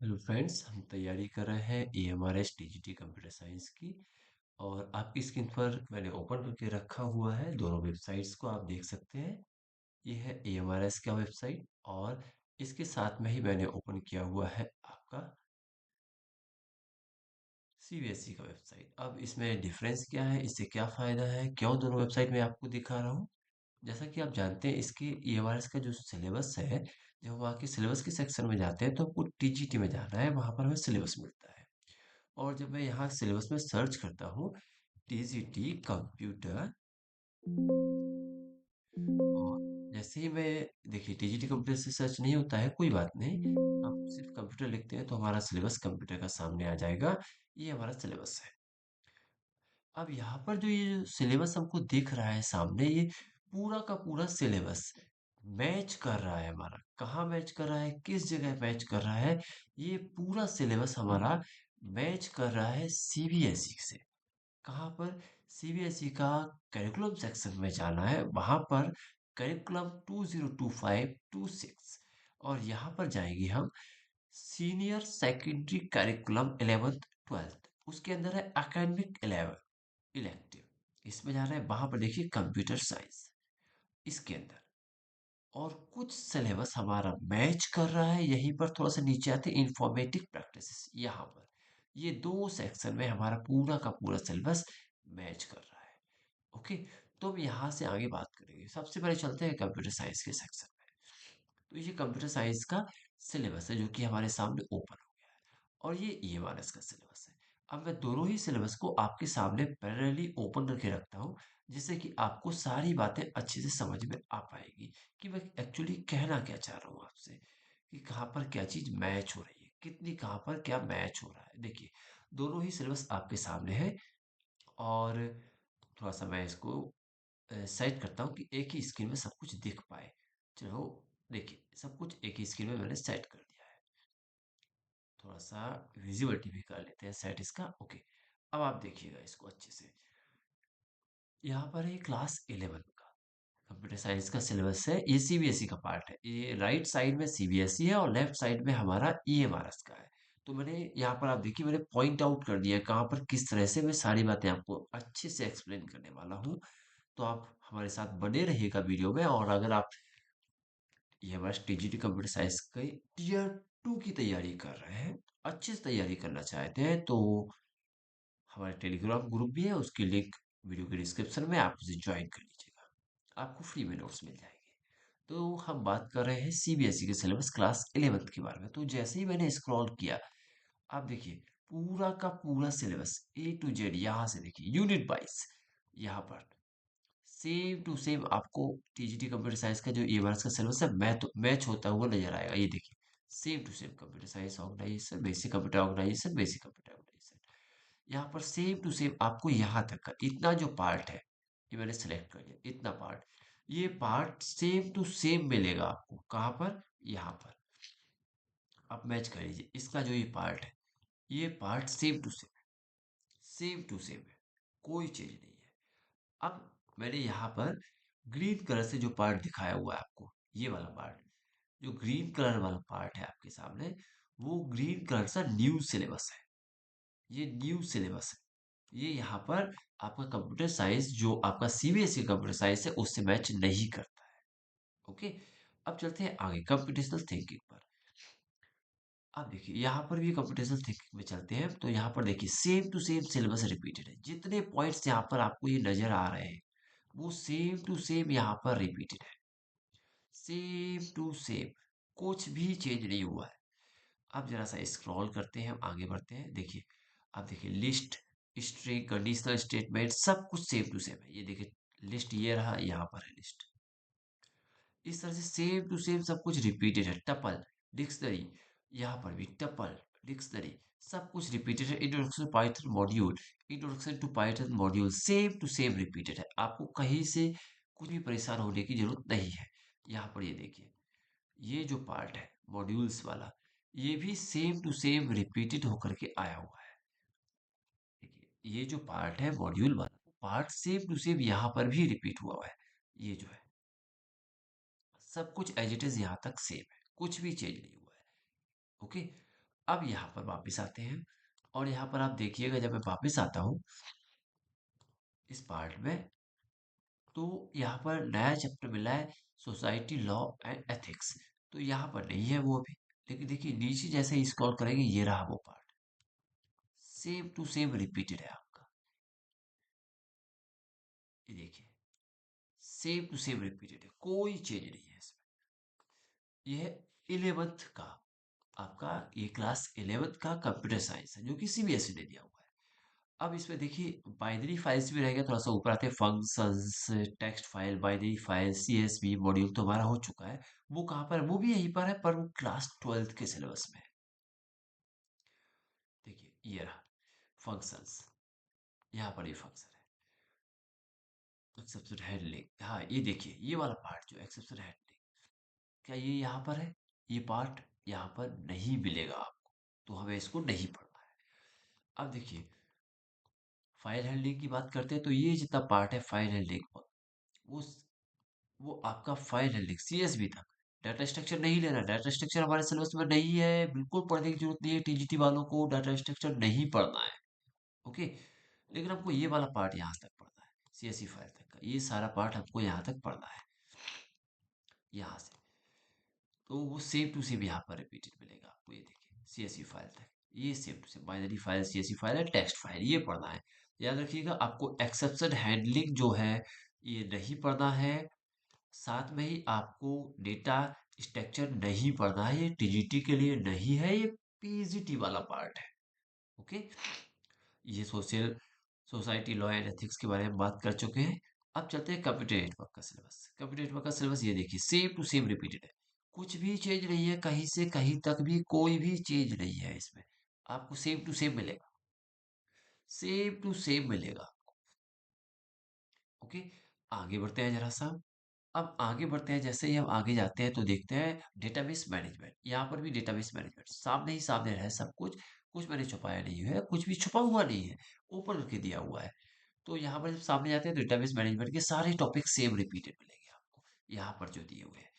Hello friends, हम तैयारी कर रहे हैं EMRS टीजीटी कंप्यूटर साइंस की। और आपकी स्क्रीन पर मैंने ओपन करके रखा हुआ है, दोनों वेबसाइट्स को आप देख सकते हैं। ये है EMRS का वेबसाइट और इसके साथ में ही मैंने ओपन किया हुआ है आपका CBSE का वेबसाइट। अब इसमें डिफरेंस क्या है, इससे क्या फ़ायदा है, क्यों दोनों वेबसाइट में आपको दिखा रहा हूँ। जैसा कि आप जानते हैं, इसके EMRS का जो सिलेबस है, जब वहाँ के सिलेबस के सेक्शन में जाते हैं तो आपको टीजीटी में जाना है, वहाँ पर हमें सिलेबस मिलता है। और जब मैं यहाँ सिलेबस में सर्च करता हूँ टीजीटी कंप्यूटर, और जैसे ही मैं देखिए टीजीटी कंप्यूटर से सर्च नहीं होता है, कोई बात नहीं। आप सिर्फ कंप्यूटर लिखते हैं तो हमारा सिलेबस कंप्यूटर का सामने आ जाएगा। ये हमारा सिलेबस है। अब यहाँ पर जो ये सिलेबस हमको दिख रहा है सामने, ये पूरा का पूरा सिलेबस मैच कर रहा है। हमारा कहाँ मैच कर रहा है, किस जगह मैच कर रहा है, ये पूरा सिलेबस हमारा मैच कर रहा है सीबीएसई से। कहाँ पर? सीबीएसई का करिकुलम सेक्शन में जाना है, वहां पर करिकुलम 2025-26, और यहाँ पर जाएंगे हम senior secondary curriculum 11th 12th। उसके अंदर है एकेडमिक 11 इलेक्टिव, इसमें जाना है। वहां पर देखिए कंप्यूटर साइंस इसके अंदर, और कुछ सिलेबस हमारा मैच कर रहा है। यहीं पर थोड़ा सा नीचे आते हैं इंफॉर्मेटिव प्रैक्टिस, यहाँ पर ये दो सेक्शन में हमारा पूरा का पूरा सिलेबस मैच कर रहा है। ओके, तो हम यहाँ से आगे बात करेंगे। सबसे पहले चलते हैं कंप्यूटर साइंस के सेक्शन में। तो ये कंप्यूटर साइंस का सिलेबस है जो कि हमारे सामने ओपन हो गया है, और ये EMRS का सिलेबस है। अब मैं दोनों ही सिलेबस को आपके सामने पैरेलली ओपन करके रखता हूँ, जिससे कि आपको सारी बातें अच्छे से समझ में आ पाएगी कि मैं एक्चुअली कहना क्या चाह रहा हूँ आपसे, कि कहाँ पर क्या चीज़ मैच हो रही है, कितनी कहाँ पर क्या मैच हो रहा है। देखिए, दोनों ही सिलेबस आपके सामने है। और थोड़ा सा मैं इसको सेट करता हूँ कि एक ही स्क्रीन में सब कुछ दिख पाए। चलो, देखिए सब कुछ एक ही स्क्रीन में मैंने सेट कर दिया है। थोड़ा सा विजिबिलिटी भी कर लेते हैं सेट इसका। ओके, अब आप देखिएगा इसको अच्छे से। यहाँ पर है क्लास 11 का कंप्यूटर साइंस का सिलेबस है। ये सीबीएसई का पार्ट है। ये राइट साइड में सीबीएसई है और लेफ्ट साइड में हमारा EMRS का है। तो मैंने यहाँ पर, आप देखिए, मैंने पॉइंट आउट कर दिया है कहाँ पर किस तरह से मैं सारी बातें आपको अच्छे से एक्सप्लेन करने वाला हूँ। तो आप हमारे साथ बने रहिएगा वीडियो में। और अगर आप EMRS टीजीटी कंप्यूटर साइंस के टियर 2 की तैयारी कर रहे हैं, अच्छे से तैयारी करना चाहते हैं, तो हमारे टेलीग्राम ग्रुप भी है, उसकी लिंक वीडियो के डिस्क्रिप्शन में, आप उसे ज्वाइन कर लीजिएगा, आपको फ्री में नोट्स मिल जाएंगे। तो हम बात कर रहे हैं सीबीएसई के सिलेबस क्लास 11th के बारे में। तो जैसे ही मैंने स्क्रॉल किया, आप देखिए पूरा का पूरा सिलेबस A to Z, यहाँ से देखिए यूनिट वाइज, यहाँ पर सेम टू सेम आपको टीजीटी कंप्यूटर साइंस का जो EMRS का सिलेबस है मैच होता हुआ नजर आएगा। ये देखिए, same to same computer science organisation, basic computer organisation, basic computer organisation. यहाँ पर सेम टू सेम आपको यहाँ तक का इतना जो पार्ट है, ये मैंने सेलेक्ट कर लिया, इतना पार्ट, ये पार्ट सेम टू सेम मिलेगा आपको। कहाँ पर? यहाँ पर आप मैच कर लीजिए। इसका जो ये पार्ट है, ये part same to same, same to same है, कोई चेंज नहीं है। अब मैंने यहाँ पर ग्रीन कलर से जो पार्ट दिखाया हुआ है आपको, ये वाला पार्ट, जो ग्रीन कलर वाला पार्ट है आपके सामने, वो ग्रीन कलर सा न्यू सिलेबस है। ये न्यू सिलेबस है। ये यहाँ पर आपका कंप्यूटर साइंस, जो आपका सीबीएसई कंप्यूटर साइंस है, उससे मैच नहीं करता है। ओके, अब चलते हैं आगे कंप्यूटेशनल थिंकिंग पर। अब देखिए यहाँ पर भी कंप्यूटेशनल थिंकिंग में चलते हैं। तो यहाँ पर देखिए same to same syllabus repeated है। जितने पॉइंट्स यहाँ पर आपको ये नजर आ रहे हैं, वो सेम टू सेम यहाँ पर रिपीटेड है, सेम टू सेम, कुछ भी चेंज नहीं हुआ है। अब जरा सा स्क्रॉल करते हैं, हम आगे बढ़ते हैं। देखिए, अब देखिए लिस्ट, स्ट्रिंग, कंडीशनल स्टेटमेंट, सब कुछ सेम टू सेम है। ये देखिए लिस्ट, ये रहा, यहाँ पर है लिस्ट। इस तरह से सेम टू सेम सब कुछ रिपीटेड है। टपल, डिक्शनरी, यहाँ पर भी टपल, डिक्शनरी, सब कुछ रिपीटेड है। Introduction to Python module, introduction to Python module, same to same repeated है। आपको कहीं से कुछ भी परेशान होने की जरूरत नहीं है। यहाँ पर ये देखिए, ये जो पार्ट है मॉड्यूल्स वाला, ये भी सेम टू सेम रिपीटेड होकर के आया हुआ है। देखिए ये जो पार्ट है मॉड्यूल वाला, पार्ट सेम टू सेम यहाँ पर भी रिपीट हुआ है। ये जो है सब कुछ एज इट इज यहाँ तक सेम है, कुछ भी चेंज नहीं हुआ है। ओके, अब यहाँ पर वापस आते हैं और यहाँ पर आप देखिएगा जब मैं वापस आता हूँ इस पार्ट में, तो यहाँ पर नया चैप्टर मिला है सोसाइटी लॉ एंड एथिक्स। तो यहाँ पर नहीं है वो अभी, लेकिन देखिए नीचे जैसे ही स्क्रॉल करेंगे ये रहा वो part, same to same repeated है आपका। ये देखिए सेम टू सेम रिपीटेड है, कोई चेंज नहीं है इसमें। ये है 11th का, आपका ये क्लास 11th का कंप्यूटर साइंस है जो कि सीबीएसई ने दिया हुआ है। अब इसमें देखिए बाइनरी फाइल्स भी रहेगा, थोड़ा सा ऊपर आते हैं functions, text file, binary file, CSV module तो हमारा हो चुका है। वो कहाँ पर है? वो भी यहीं पर है, पर वो क्लास 12th के सिलेबस में है। देखिए ये रहा फंक्शंस, यहाँ पर ये फंक्शन है एक्सेप्शन हैंडलिंग। हाँ ये देखिए ये वाला पार्ट जो एक्सेप्शन हैंडलिंग, क्या ये यहाँ पर है? ये पार्ट यहाँ पर नहीं मिलेगा आपको, तो हमें इसको नहीं पढ़ना है। अब देखिए फाइल हैंडलिंग की बात करते हैं, तो ये जितना पार्ट है फाइल हैंडलिंग, वो वो आपका फाइल हैंडलिंग सीएसवी तक। डाटा स्ट्रक्चर नहीं लेना, डाटा स्ट्रक्चर हमारे सिलेबस में नहीं है, बिल्कुल पढ़ने की जरूरत नहीं है, टीजीटी वालों को डाटा स्ट्रक्चर नहीं पढ़ना है। ओके, लेकिन हमको ये वाला पार्ट यहाँ तक पढ़ना है, सीएसवी फाइल तक का ये सारा पार्ट हमको यहाँ तक पढ़ना है, यहाँ से। तो वो सेम टू सेम यहाँ पर रिपीटेड मिलेगा आपको। ये देखिए सीएसवी फाइल तक, ये same to same binary file, CSV file है, टेक्स्ट फाइल, ये पढ़ना है। याद रखिएगा आपको एक्सेप्शन हैंडलिंग जो है ये नहीं पढ़ना है। साथ में ही आपको डेटा स्ट्रक्चर नहीं पढ़ना है, ये टीजीटी के लिए नहीं है, ये पीजीटी वाला पार्ट है। ओके, ये सोसाइटी लॉ एंड एथिक्स के बारे में बात कर चुके हैं। अब चलते हैं कंप्यूटर नेटवर्क का सिलेबस। कंप्यूटर नेटवर्क का सिलेबस ये देखिए सेम टू सेम रिपीटेड है, कुछ भी चेंज नहीं है, कहीं से कहीं तक भी कोई भी चेंज नहीं है इसमें। आपको सेम टू सेम मिलेगा, सेम टू सेम मिलेगा। ओके, आगे बढ़ते हैं जरा सा। अब आगे बढ़ते हैं, जैसे ही हम आगे जाते हैं तो देखते हैं डेटाबेस मैनेजमेंट। यहाँ पर भी डेटाबेस मैनेजमेंट सामने ही सामने है सब कुछ, कुछ मैंने छुपाया नहीं है, कुछ भी छुपा हुआ नहीं है, ओपन करके दिया हुआ है। तो यहाँ पर जब सामने जाते हैं तो डेटाबेस मैनेजमेंट के सारे टॉपिक सेम रिपीटेड मिलेंगे आपको यहाँ पर जो दिए हुए हैं।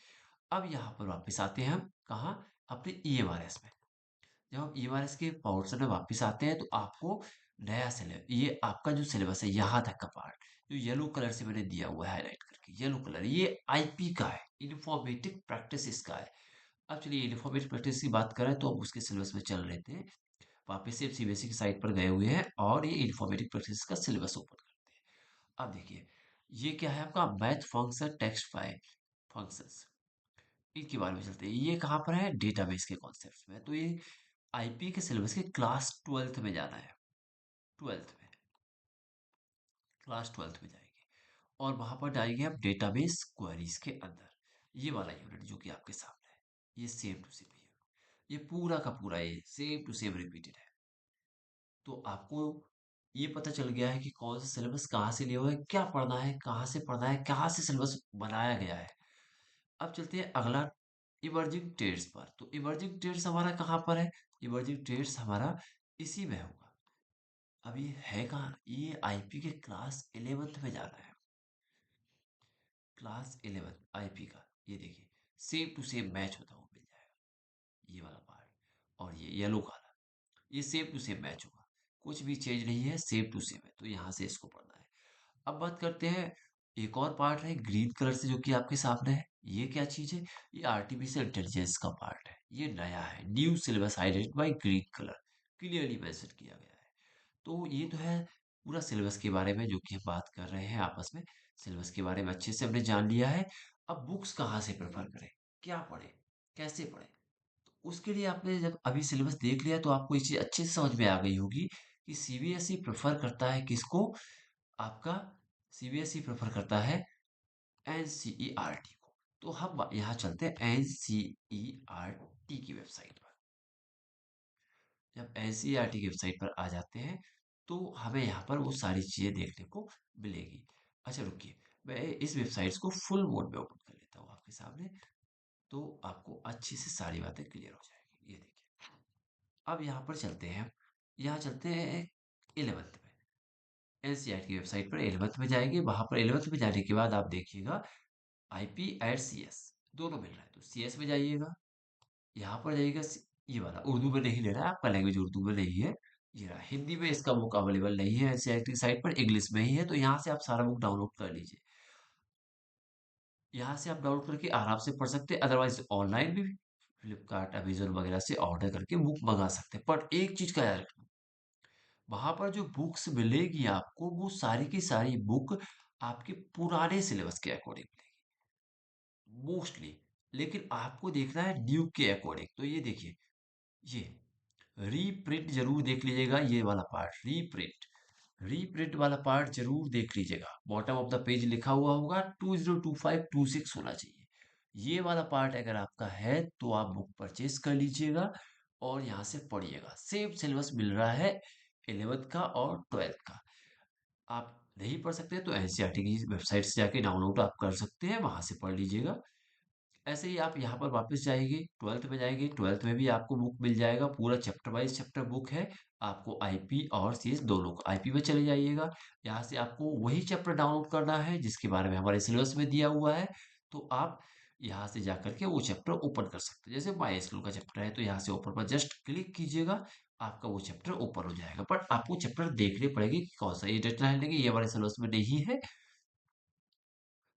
अब यहाँ पर वापस आते हैं हम कहाँ, अपने ईएमआरएस में। जब हम ईएमआरएस के पोर्शन में वापस आते हैं तो आपको नया सिलेबस, ये आपका जो सिलेबस है यहाँ तक का पार्ट जो येलो कलर से मैंने दिया हुआ है हाईलाइट करके, येलो कलर, ये आईपी का है, इन्फॉर्मेटिव प्रैक्टिस का है। अब चलिए इन्फॉर्मेटिव प्रैक्टिस की बात करें तो हम उसके सिलेबस में चल रहे थे, वापस से सीबीएसई की साइट पर गए हुए हैं और ये इन्फॉर्मेटिव प्रैक्टिस का सिलेबस ओपन करते हैं। अब देखिए ये क्या है आपका math function text file functions, इनके बारे में चलते हैं। ये कहाँ पर है? डेटाबेस के कॉन्सेप्ट में। तो ये आईपी के सिलेबस के क्लास 12th में जाना है, 12th में, क्लास 12th में जाएंगे और वहां पर जाएंगे आप डेटाबेस क्वेरीज के अंदर। ये वाला यूनिट जो कि आपके सामने है, ये सेम टू सेम है, ये पूरा का पूरा ये सेम टू सेम रिपीटेड है। तो आपको ये पता चल गया है कि कौन सा सिलेबस कहाँ से लिया हुआ है, क्या पढ़ना है, कहाँ से पढ़ना है, कहाँ से सिलेबस बनाया गया है। अब चलते हैं अगला इमर्जिंग ट्रेड्स पर। तो इमर्जिंग ट्रेड्स हमारा कहाँ पर है? इमर्जिंग ट्रेड्स हमारा इसी में होगा। अब ये है कहाँ? ये आईपी के क्लास 11th में जाना है, क्लास 11th आईपी का। ये देखिए सेम टू सेम मैच होता हुआ मिल जाएगा, ये वाला पार्ट और ये येलो वाला, ये सेम टू सेम मैच होगा, कुछ भी चेंज नहीं है, सेम टू सेम है। तो यहाँ से इसको पढ़ना है। अब बात करते हैं, एक और पार्ट है ग्रीन कलर से जो कि आपके सामने है। ये क्या चीज है? ये आर्टिफिशियल इंटेलिजेंस का पार्ट है, ये नया है, new syllabus highlighted by green colour, clearly mention किया गया है। तो ये तो है पूरा सिलेबस के बारे में जो कि हम बात कर रहे हैं आपस में। सिलेबस के बारे में अच्छे से हमने जान लिया है। अब बुक्स कहाँ से प्रेफर करें, क्या पढ़ें, कैसे पढ़ें? उसके लिए आपने जब अभी सिलेबस देख लिया तो आपको ये चीज अच्छे से समझ में आ गई होगी कि सीबीएसई प्रेफर करता है किसको, आपका सीबीएसई प्रेफर करता है एनसीईआरटी को। तो हम यहाँ चलते हैं एनसीईआरटी की वेबसाइट पर। जब एनसीईआरटी की वेबसाइट पर आ जाते हैं तो हमें यहाँ पर वो सारी चीजें देखने को मिलेगी। अच्छा रुकिए, मैं इस वेबसाइट्स को फुल मोड में ओपन कर लेता हूँ आपके सामने, तो आपको अच्छी से सारी बातें क्लियर हो जाएगी। ये देखिए अब यहाँ पर चलते हैं, यहाँ चलते हैं 11th में। एनसीईआरटी की वेबसाइट पर 11th में जाएंगे, वहां पर 11th में जाने के बाद आप देखिएगा आईपी एंड सीएस दोनों मिल रहा है, तो सीएस में जाइएगा, यहाँ पर जाइएगा, ये वाला उर्दू में नहीं लेना है, आपका लैंग्वेज उर्दू में नहीं है। ये रहा, हिंदी में इसका बुक अवेलेबल नहीं है एनसीईआरटी साइट पर, इंग्लिश में ही है, तो यहाँ से आप सारा बुक डाउनलोड कर लीजिए। यहाँ से आप डाउनलोड करके आराम से पढ़ सकते हैं, अदरवाइज ऑनलाइन भी फ्लिपकार्ट अमेजोन वगैरह से ऑर्डर करके बुक मंगा सकते हैं। पर एक चीज का याद रखना, वहां पर जो बुक्स मिलेगी आपको, वो सारी की सारी बुक आपके पुराने सिलेबस के अकॉर्डिंग मिलेगी मोस्टली, लेकिन आपको देखना है न्यू के अकॉर्डिंग। तो ये देखिए, ये रीप्रिंट जरूर देख लीजिएगा, ये वाला पार्ट रीप्रिंट, रीप्रिंट वाला पार्ट जरूर देख लीजिएगा। बॉटम ऑफ द पेज लिखा हुआ होगा 202526 होना चाहिए। ये वाला पार्ट अगर आपका है तो आप बुक परचेज कर लीजिएगा और यहाँ से पढ़िएगा। सेम सिलेबस मिल रहा है 11th का और 12th का। आप नहीं पढ़ सकते तो एनसीईआरटी की वेबसाइट से जाके डाउनलोड आप कर सकते हैं, वहां से पढ़ लीजिएगा। ऐसे ही आप यहाँ पर वापस जाएंगे, 12th में जाएंगे, 12th में भी आपको बुक मिल जाएगा, पूरा चैप्टर वाइज चैप्टर बुक है। आपको आईपी और सीएस दोनों का, आईपी में चले जाइएगा, यहाँ से आपको वही चैप्टर डाउनलोड करना है जिसके बारे में हमारे सिलेबस में दिया हुआ है। तो आप यहाँ से जा करके वो चैप्टर ओपन कर सकते हैं। जैसे माई स्कूल का चैप्टर है तो यहाँ से ओपन पर जस्ट क्लिक कीजिएगा, आपका वो चैप्टर ओपन हो जाएगा। पर आपको चैप्टर देखने पड़ेगी कि कौन सा, ये डेटा है लेंगे ये हमारे सिलेबस में नहीं है,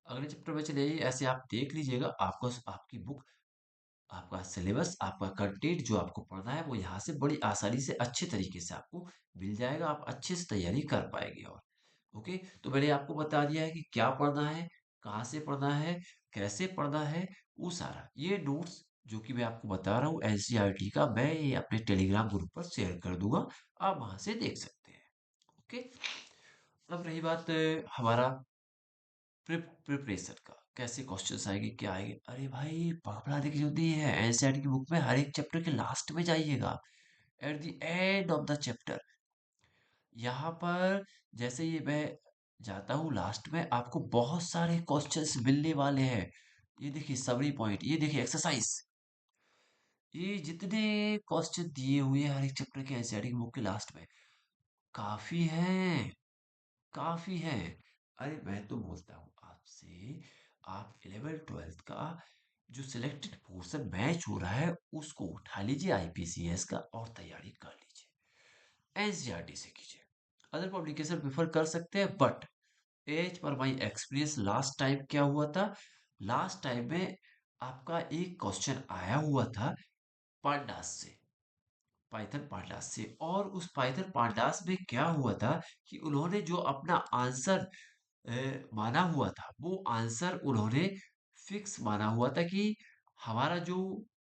अगले चैप्टर में चले जाइए। ऐसे आप देख लीजिएगा, आपको आपकी बुक, आपका सिलेबस, आपका कंटेंट जो आपको पढ़ना है वो यहाँ से बड़ी आसानी से अच्छे तरीके से आपको मिल जाएगा, आप अच्छे से तैयारी कर पाएंगे। और ओके, तो मैंने आपको बता दिया है कि क्या पढ़ना है, कहाँ से पढ़ना है, कैसे पढ़ना है, वो सारा ये नोट्स जो कि मैं आपको बता रहा हूँ एनसीईआरटी का, मैं ये अपने टेलीग्राम ग्रुप पर शेयर कर दूंगा, आप वहां से देख सकते हैं। ओके, अब रही बात हमारा प्रिपरेशन का, कैसे क्वेश्चंस आएंगे क्या आएंगे। अरे भाई घबराने की जरूरत नहीं है, एनसीईआरटी की बुक में हर एक चैप्टर के लास्ट में जाइएगा, at the end of the chapter. यहाँ पर जैसे ये मैं जाता हूँ लास्ट में, आपको बहुत सारे क्वेश्चंस मिलने वाले हैं। ये देखिए समरी पॉइंट, ये देखिए एक्सरसाइज, ये जितने क्वेश्चन दिए हुए हैं हर एक चैप्टर के एनसीईआरटी की बुक के लास्ट में, काफी हैं, काफी है। अरे मैं तो बोलता हूँ आपसे, आप 11th 12th का जो सिलेक्टेड पोर्शन मैच हो रहा है उसको उठा लीजिए आईपीसीएस का और तैयारी कर लीजिए, एनसीईआरटी से कीजिए। अदर पब्लिकेशन प्रेफर कर सकते हैं, but as per my experience last time क्या हुआ था, लास्ट टाइम में आपका एक क्वेश्चन आया हुआ था पांडास से, पाइथन पांडास से, और उस पाइथन पांडास में क्या हुआ था कि उन्होंने जो अपना आंसर माना हुआ था, वो आंसर उन्होंने फिक्स माना हुआ था कि हमारा जो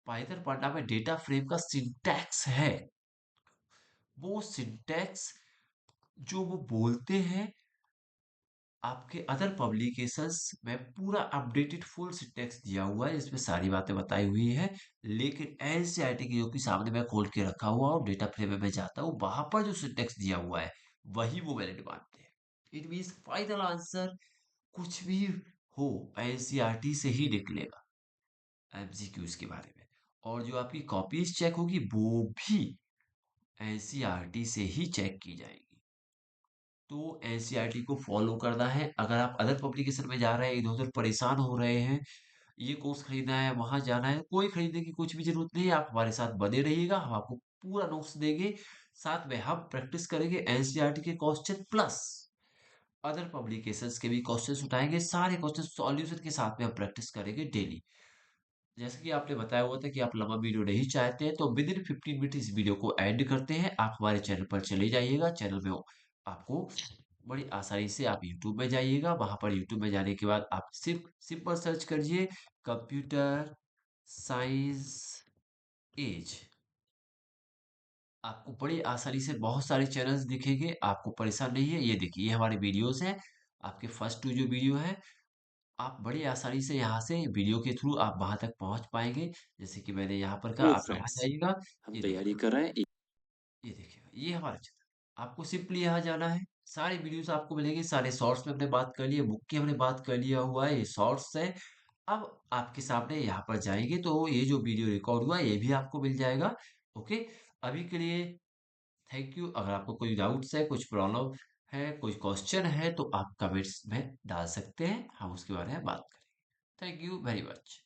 पाइथन पांडा में डेटा फ्रेम का सिंटैक्स है, वो सिंटैक्स जो वो बोलते हैं, आपके अदर पब्लिकेशंस में पूरा अपडेटेड फुल सिंटैक्स दिया हुआ है, इसमें सारी बातें बताई हुई है। लेकिन एनसीईआरटी की जो कि सामने मैं खोल के रखा हुआ और डेटा फ्रेम में मैं जाता हूँ, वहां पर जो सिंटैक्स दिया हुआ है वही वो वैलिड मानते हैं। इट मीन्स फाइनल आंसर कुछ भी हो एनसीईआरटी से ही निकलेगा एमसीक्यूज के बारे में, और जो आपकी कॉपीज चेक होगी वो भी एनसीईआरटी से ही चेक की जाएगी। तो एनसीईआरटी को फॉलो करना है। अगर आप अदर पब्लिकेशन में जा रहे हैं, इधर उधर परेशान हो रहे हैं, ये कोर्स खरीदना है वहां जाना है, कोई खरीदने की कुछ भी जरूरत नहीं है, आप हमारे साथ बने रहिएगा, हम आपको पूरा नोट्स देंगे, साथ में हम प्रैक्टिस करेंगे एनसीईआरटी के क्वेश्चन प्लस अदर पब्लिकेशंस के भी क्वेश्चंस उठाएंगे, सारे क्वेश्चन सॉल्यूशन के साथ में हम प्रैक्टिस करेंगे डेली। जैसे कि आपने बताया हुआ था कि आप लंबा वीडियो नहीं चाहते हैं, तो विद इन 15 मिनट इस वीडियो को एंड करते हैं। आप हमारे चैनल पर चले जाइएगा, चैनल में आपको बड़ी आसानी से आप यूट्यूब में जाइएगा, वहां पर यूट्यूब में जाने के बाद आप सिर्फ सिंपल सर्च करिए कंप्यूटर साइंस एज, आपको बड़ी आसानी से बहुत सारे चैनल्स दिखेंगे, आपको परेशान नहीं है। ये देखिए, ये हमारे वीडियोस हैं, आपके फर्स्ट टू जो वीडियो है, आप बड़ी आसानी से यहाँ से वीडियो के थ्रू आप वहां तक पहुंच पाएंगे। जैसे कि मैंने यहाँ पर कहा, हेलो आप यहाँ फ्रेंड्स, जाइएगा, हम ये तैयारी देखिए, कर रहे हैं। ये देखिएगा, ये हमारा चैनल, आपको सिंपली यहाँ जाना है, सारे वीडियोस आपको मिलेंगे, सारे शॉर्ट्स में हमने बात कर लिए, बुक की हमने बात कर लिया हुआ है, ये शॉर्ट्स है। अब आपके सामने यहाँ पर जाएंगे तो ये जो वीडियो रिकॉर्ड हुआ है ये भी आपको मिल जाएगा। ओके, अभी के लिए थैंक यू। अगर आपको कोई डाउट्स है, कुछ प्रॉब्लम है, कोई क्वेश्चन है तो आप कमेंट्स में डाल सकते हैं, हम उसके बारे में बात करेंगे। Thank you very much.